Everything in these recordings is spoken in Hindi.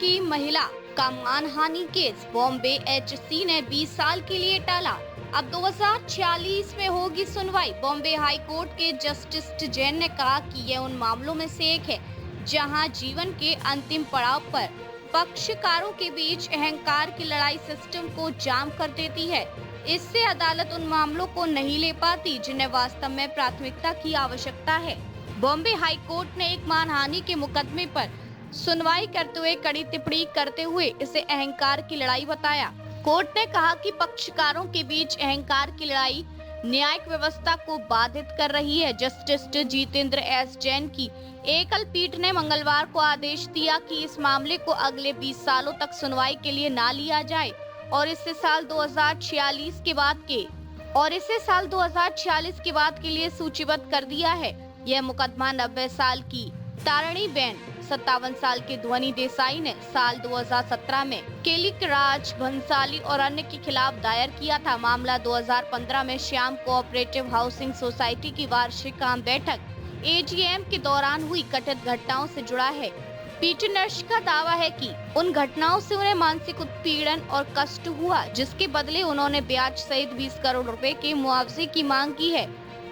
की महिला का मानहानि केस बॉम्बे एचसी ने 20 साल के लिए टाला। अब 2046 में होगी सुनवाई। बॉम्बे हाई कोर्ट के जस्टिस जैन ने कहा कि यह उन मामलों में से एक है जहां जीवन के अंतिम पड़ाव पर पक्षकारों के बीच अहंकार की लड़ाई सिस्टम को जाम कर देती है। इससे अदालत उन मामलों को नहीं ले पाती जिन्हें वास्तव में प्राथमिकता की आवश्यकता है। बॉम्बे हाई कोर्ट ने एक मानहानि के मुकदमे पर सुनवाई करते हुए कड़ी टिप्पणी करते हुए इसे अहंकार की लड़ाई बताया। कोर्ट ने कहा कि पक्षकारों के बीच अहंकार की लड़ाई न्यायिक व्यवस्था को बाधित कर रही है। जस्टिस जितेंद्र एस जैन की एकल पीठ ने मंगलवार को आदेश दिया कि इस मामले को अगले 20 सालों तक सुनवाई के लिए ना लिया जाए और इसे साल 2046 के बाद के लिए सूचीबद्ध कर दिया है। यह मुकदमा 90 साल की तारिणी बेन 57 साल के ध्वनि देसाई ने साल 2017 में केलिक राज भंसाली और अन्य के खिलाफ दायर किया था। मामला 2015 में श्याम कोऑपरेटिव हाउसिंग सोसाइटी की वार्षिक आम बैठक एजीएम के दौरान हुई कथित घटनाओं से जुड़ा है। पीटनर्स का दावा है कि उन घटनाओं से उन्हें मानसिक उत्पीड़न और कष्ट हुआ, जिसके बदले उन्होंने ब्याज सहित 20 करोड़ रुपए के मुआवजे की मांग की है।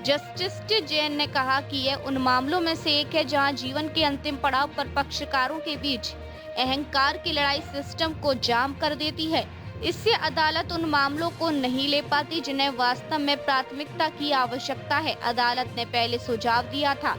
जस्टिस जैन ने कहा कि यह उन मामलों में से एक है जहां जीवन के अंतिम पड़ाव पर पक्षकारों के बीच अहंकार की लड़ाई सिस्टम को जाम कर देती है। इससे अदालत उन मामलों को नहीं ले पाती जिन्हें वास्तव में प्राथमिकता की आवश्यकता है। अदालत ने पहले सुझाव दिया था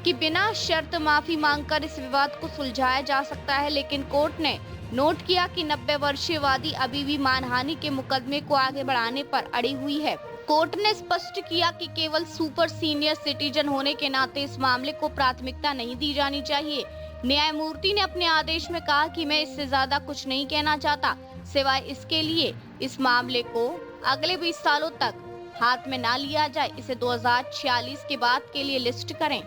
कि बिना शर्त माफी मांगकर इस विवाद को सुलझाया जा सकता है, लेकिन कोर्ट ने नोट किया कि 90 वर्षीय वादी अभी भी मानहानि के मुकदमे को आगे बढ़ाने पर अड़ी हुई है। कोर्ट ने स्पष्ट किया कि केवल सुपर सीनियर सिटीजन होने के नाते इस मामले को प्राथमिकता नहीं दी जानी चाहिए। न्यायमूर्ति ने अपने आदेश में कहा कि मैं इससे ज्यादा कुछ नहीं कहना चाहता, सिवाय इसके लिए इस मामले को अगले 20 सालों तक हाथ में ना लिया जाए, इसे 2046 के बाद के लिए लिस्ट करें।